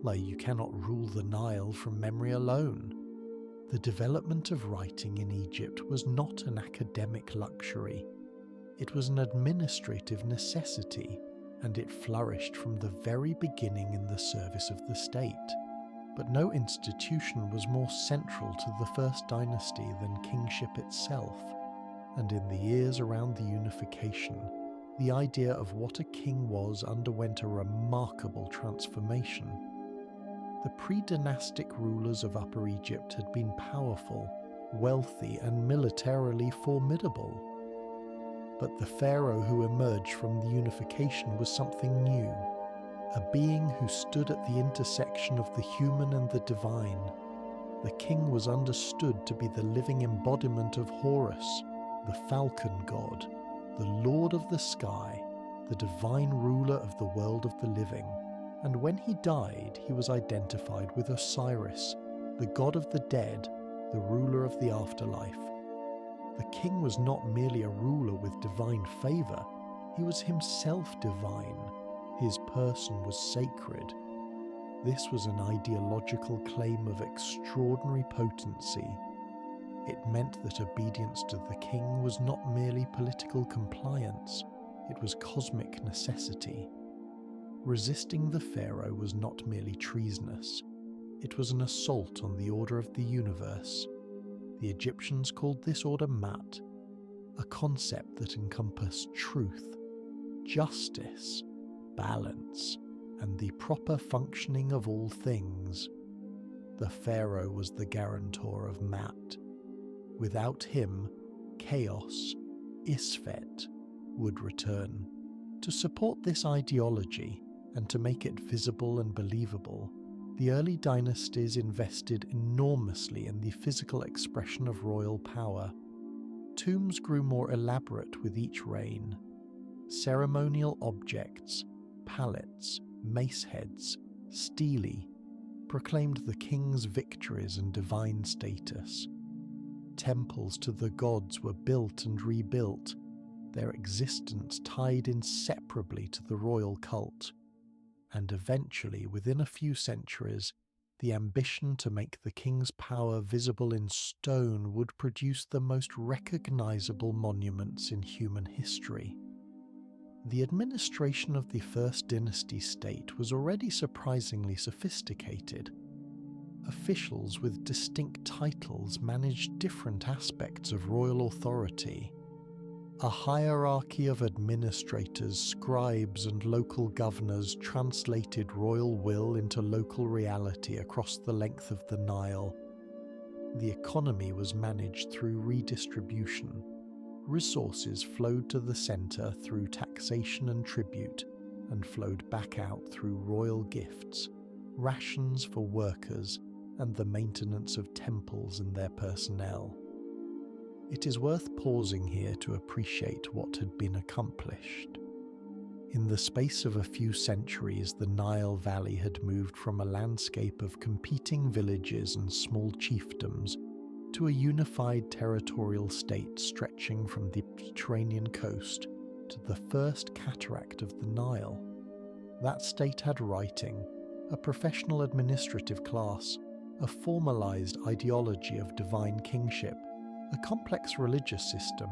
Like you cannot rule the Nile from memory alone. The development of writing in Egypt was not an academic luxury. It was an administrative necessity, and it flourished from the very beginning in the service of the state. But no institution was more central to the first dynasty than kingship itself, and in the years around the unification, the idea of what a king was underwent a remarkable transformation. The pre-dynastic rulers of Upper Egypt had been powerful, wealthy, and militarily formidable. But the pharaoh who emerged from the unification was something new, a being who stood at the intersection of the human and the divine. The king was understood to be the living embodiment of Horus, the falcon god, the lord of the sky, the divine ruler of the world of the living. And when he died, he was identified with Osiris, the god of the dead, the ruler of the afterlife. The king was not merely a ruler with divine favor, he was himself divine. His person was sacred. This was an ideological claim of extraordinary potency. It meant that obedience to the king was not merely political compliance, it was cosmic necessity. Resisting the pharaoh was not merely treasonous, it was an assault on the order of the universe. The Egyptians called this order Mat, a concept that encompassed truth, justice, balance, and the proper functioning of all things. The pharaoh was the guarantor of Mat. Without him, chaos, Isfet, would return. To support this ideology, and to make it visible and believable, the early dynasties invested enormously in the physical expression of royal power. Tombs grew more elaborate with each reign. Ceremonial objects, pallets, mace heads, stelae, proclaimed the king's victories and divine status. Temples to the gods were built and rebuilt, their existence tied inseparably to the royal cult. And eventually, within a few centuries, the ambition to make the king's power visible in stone would produce the most recognizable monuments in human history. The administration of the First Dynasty state was already surprisingly sophisticated. Officials with distinct titles managed different aspects of royal authority. A hierarchy of administrators, scribes, and local governors translated royal will into local reality across the length of the Nile. The economy was managed through redistribution. Resources flowed to the center through taxation and tribute, and flowed back out through royal gifts, rations for workers, and the maintenance of temples and their personnel. It is worth pausing here to appreciate what had been accomplished. In the space of a few centuries, the Nile Valley had moved from a landscape of competing villages and small chiefdoms to a unified territorial state stretching from the Mediterranean coast to the first cataract of the Nile. That state had writing, a professional administrative class, a formalized ideology of divine kingship, a complex religious system,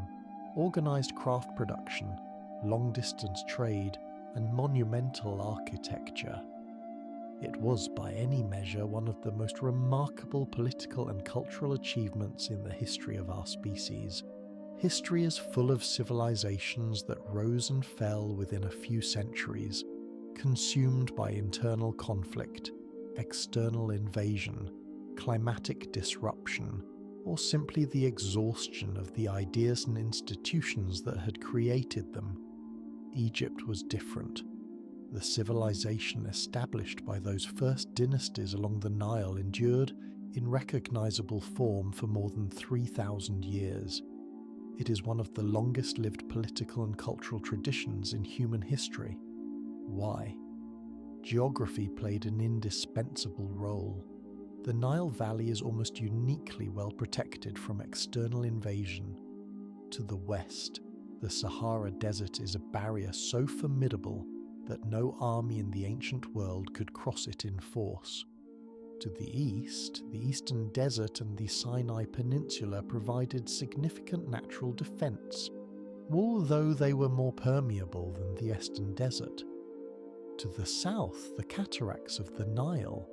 organized craft production, long-distance trade, and monumental architecture. It was, by any measure, one of the most remarkable political and cultural achievements in the history of our species. History is full of civilizations that rose and fell within a few centuries, consumed by internal conflict, external invasion, climatic disruption, or simply the exhaustion of the ideas and institutions that had created them. Egypt was different. The civilization established by those first dynasties along the Nile endured in recognizable form for more than 3,000 years. It is one of the longest-lived political and cultural traditions in human history. Why? Geography played an indispensable role. The Nile Valley is almost uniquely well protected from external invasion. To the west, the Sahara Desert is a barrier so formidable that no army in the ancient world could cross it in force. To the east, the Eastern Desert and the Sinai Peninsula provided significant natural defense, although they were more permeable than the Eastern Desert. To the south, the cataracts of the Nile,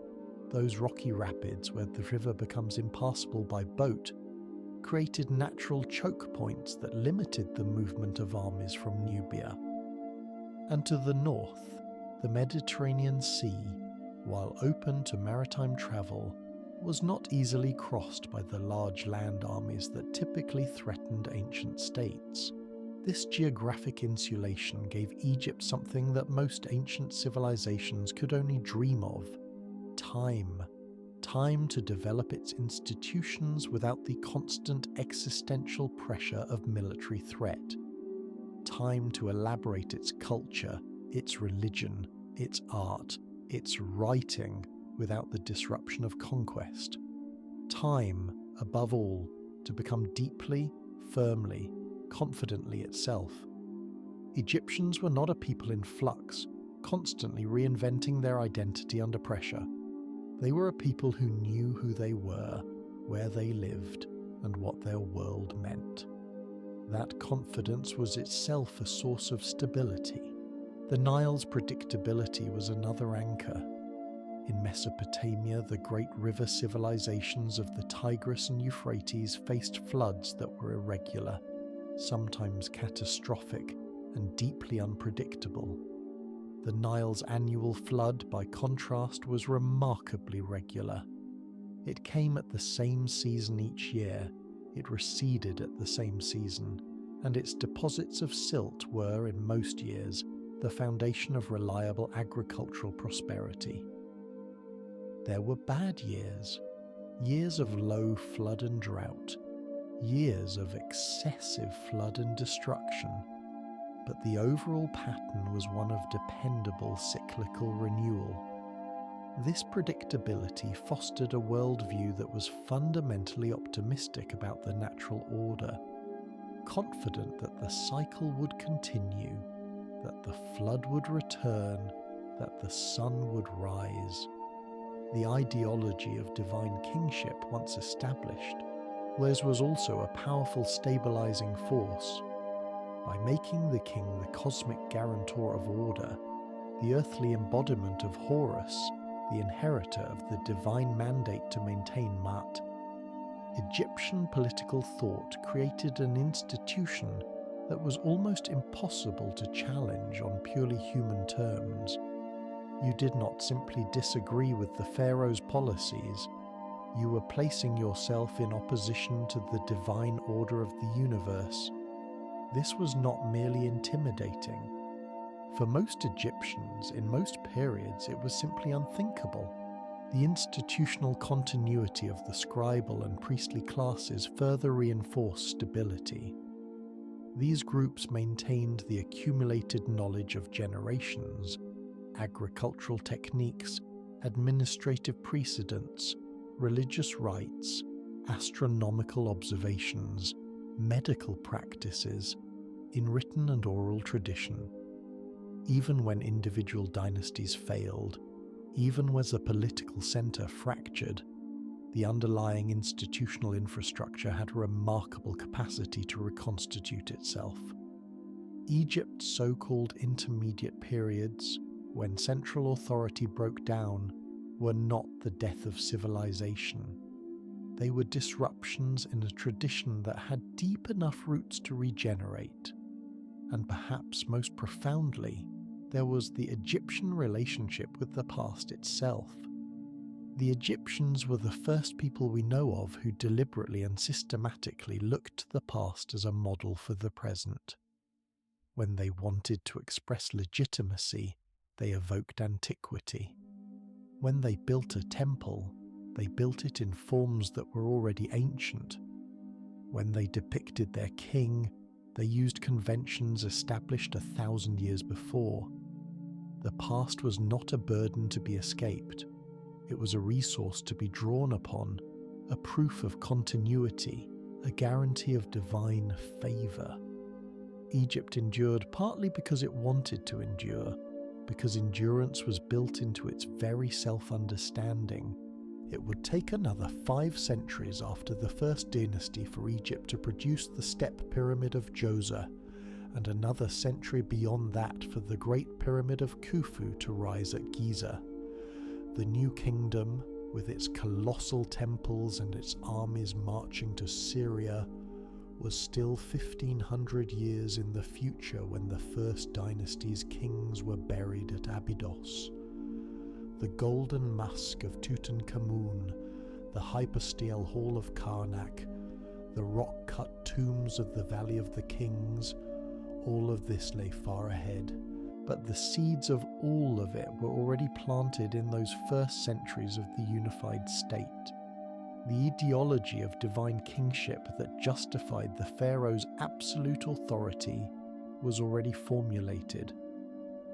those rocky rapids where the river becomes impassable by boat, created natural choke points that limited the movement of armies from Nubia. And to the north, the Mediterranean Sea, while open to maritime travel, was not easily crossed by the large land armies that typically threatened ancient states. This geographic insulation gave Egypt something that most ancient civilizations could only dream of: time. Time to develop its institutions without the constant existential pressure of military threat. Time to elaborate its culture, its religion, its art, its writing without the disruption of conquest. Time, above all, to become deeply, firmly, confidently itself. Egyptians were not a people in flux, constantly reinventing their identity under pressure. They were a people who knew who they were, where they lived, and what their world meant. That confidence was itself a source of stability. The Nile's predictability was another anchor. In Mesopotamia, the great river civilizations of the Tigris and Euphrates faced floods that were irregular, sometimes catastrophic, and deeply unpredictable. The Nile's annual flood, by contrast, was remarkably regular. It came at the same season each year, it receded at the same season, and its deposits of silt were, in most years, the foundation of reliable agricultural prosperity. There were bad years, years of low flood and drought, years of excessive flood and destruction, but the overall pattern was one of dependable cyclical renewal. This predictability fostered a worldview that was fundamentally optimistic about the natural order, confident that the cycle would continue, that the flood would return, that the sun would rise. The ideology of divine kingship once established, theirs was also a powerful stabilizing force. By making the king the cosmic guarantor of order, the earthly embodiment of Horus, the inheritor of the divine mandate to maintain Maat, Egyptian political thought created an institution that was almost impossible to challenge on purely human terms. You did not simply disagree with the pharaoh's policies, you were placing yourself in opposition to the divine order of the universe. This was not merely intimidating. For most Egyptians, in most periods, it was simply unthinkable. The institutional continuity of the scribal and priestly classes further reinforced stability. These groups maintained the accumulated knowledge of generations, agricultural techniques, administrative precedents, religious rites, astronomical observations, medical practices, in written and oral tradition. Even when individual dynasties failed, even as a political center fractured, the underlying institutional infrastructure had a remarkable capacity to reconstitute itself. Egypt's so-called intermediate periods, when central authority broke down, were not the death of civilization. They were disruptions in a tradition that had deep enough roots to regenerate. And perhaps most profoundly, there was the Egyptian relationship with the past itself. The Egyptians were the first people we know of who deliberately and systematically looked to the past as a model for the present. When they wanted to express legitimacy, they evoked antiquity. When they built a temple, they built it in forms that were already ancient. When they depicted their king, they used conventions established 1,000 years before. The past was not a burden to be escaped. It was a resource to be drawn upon, a proof of continuity, a guarantee of divine favour. Egypt endured partly because it wanted to endure, because endurance was built into its very self-understanding. It would take another 5 centuries after the first dynasty for Egypt to produce the step pyramid of Djoser, and another century beyond that for the Great Pyramid of Khufu to rise at Giza. The new kingdom, with its colossal temples and its armies marching to Syria, was still 1,500 years in the future when the first dynasty's kings were buried at Abydos. The golden musk of Tutankhamun, the hypostyle hall of Karnak, the rock-cut tombs of the Valley of the Kings, all of this lay far ahead. But the seeds of all of it were already planted in those first centuries of the unified state. The ideology of divine kingship that justified the pharaoh's absolute authority was already formulated.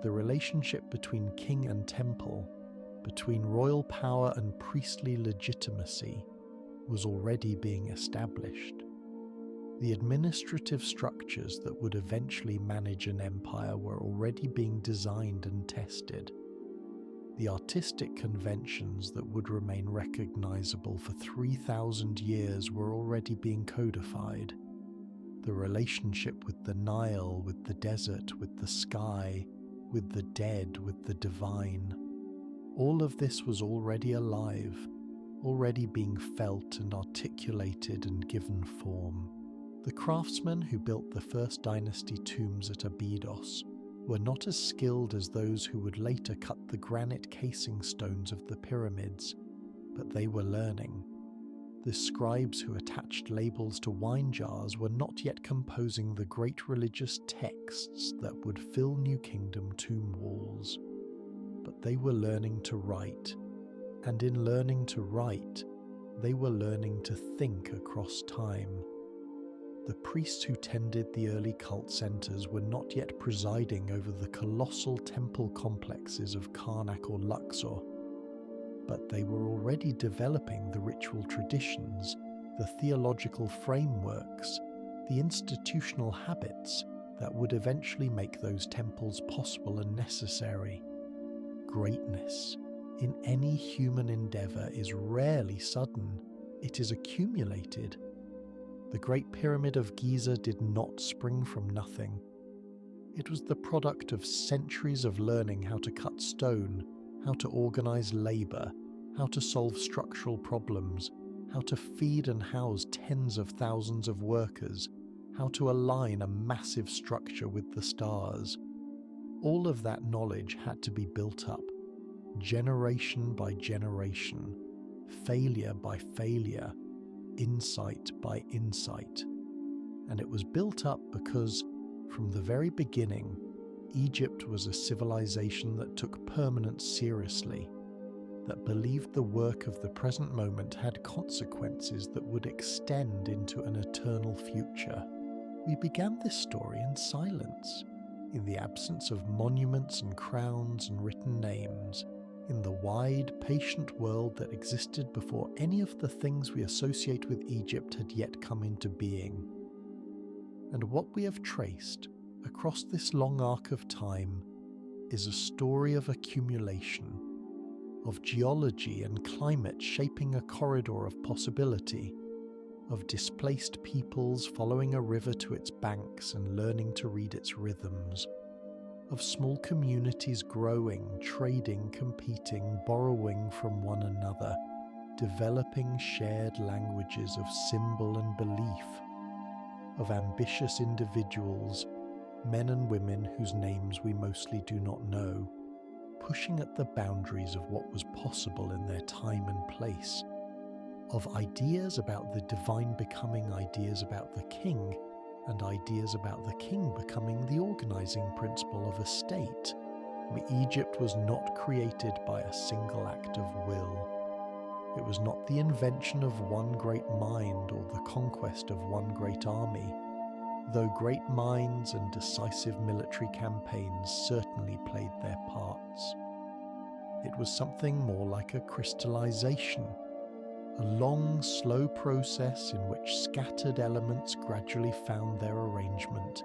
The relationship between king and temple, between royal power and priestly legitimacy, was already being established. The administrative structures that would eventually manage an empire were already being designed and tested. The artistic conventions that would remain recognizable for 3,000 years were already being codified. The relationship with the Nile, with the desert, with the sky, with the dead, with the divine. All of this was already alive, already being felt and articulated and given form. The craftsmen who built the first dynasty tombs at Abydos were not as skilled as those who would later cut the granite casing stones of the pyramids, but they were learning. The scribes who attached labels to wine jars were not yet composing the great religious texts that would fill New Kingdom tomb walls, but they were learning to write, and in learning to write, they were learning to think across time. The priests who tended the early cult centers were not yet presiding over the colossal temple complexes of Karnak or Luxor, but they were already developing the ritual traditions, the theological frameworks, the institutional habits that would eventually make those temples possible and necessary. Greatness in any human endeavor is rarely sudden, it is accumulated. The Great Pyramid of Giza did not spring from nothing. It was the product of centuries of learning how to cut stone, how to organize labor, how to solve structural problems, how to feed and house tens of thousands of workers, how to align a massive structure with the stars. All of that knowledge had to be built up, generation by generation, failure by failure, insight by insight. And it was built up because, from the very beginning, Egypt was a civilization that took permanence seriously, that believed the work of the present moment had consequences that would extend into an eternal future. We began this story in silence, in the absence of monuments and crowns and written names, in the wide, patient world that existed before any of the things we associate with Egypt had yet come into being. And what we have traced across this long arc of time is a story of accumulation, of geology and climate shaping a corridor of possibility, of displaced peoples following a river to its banks and learning to read its rhythms, of small communities growing, trading, competing, borrowing from one another, developing shared languages of symbol and belief, of ambitious individuals men and women whose names we mostly do not know, pushing at the boundaries of what was possible in their time and place, of ideas about the divine becoming ideas about the king, and ideas about the king becoming the organizing principle of a state. Egypt was not created by a single act of will. It was not the invention of one great mind or the conquest of one great army, though great minds and decisive military campaigns certainly played their parts. It was something more like a crystallization, a long, slow process in which scattered elements gradually found their arrangement,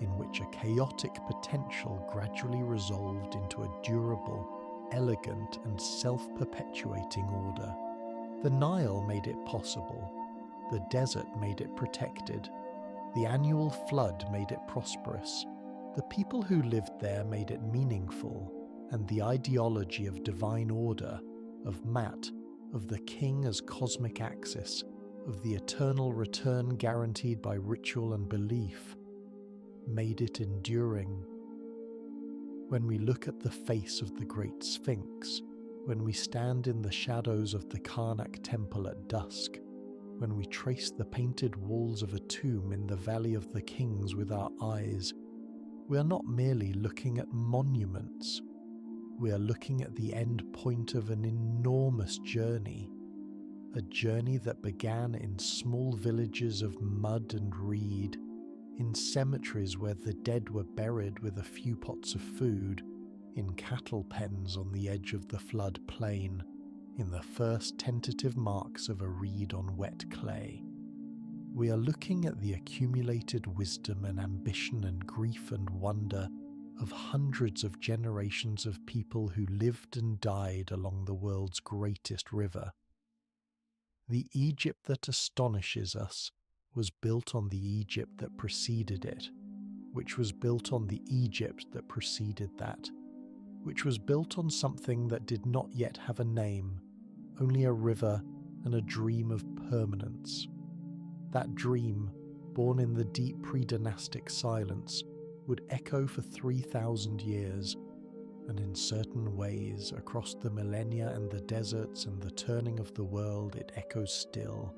in which a chaotic potential gradually resolved into a durable, elegant, and self-perpetuating order. The Nile made it possible, the desert made it protected, the annual flood made it prosperous, the people who lived there made it meaningful, and the ideology of divine order, of Mat, of the king as cosmic axis, of the eternal return guaranteed by ritual and belief, made it enduring. When we look at the face of the Great Sphinx, when we stand in the shadows of the Karnak temple at dusk, when we trace the painted walls of a tomb in the Valley of the Kings with our eyes, we are not merely looking at monuments. We are looking at the end point of an enormous journey, a journey that began in small villages of mud and reed, in cemeteries where the dead were buried with a few pots of food, in cattle pens on the edge of the flood plain, in the first tentative marks of a reed on wet clay. We are looking at the accumulated wisdom and ambition and grief and wonder of hundreds of generations of people who lived and died along the world's greatest river. The Egypt that astonishes us was built on the Egypt that preceded it, which was built on the Egypt that preceded that, which was built on something that did not yet have a name, only a river and a dream of permanence. That dream, born in the deep pre-dynastic silence, would echo for 3,000 years, and in certain ways, across the millennia and the deserts and the turning of the world, it echoes still.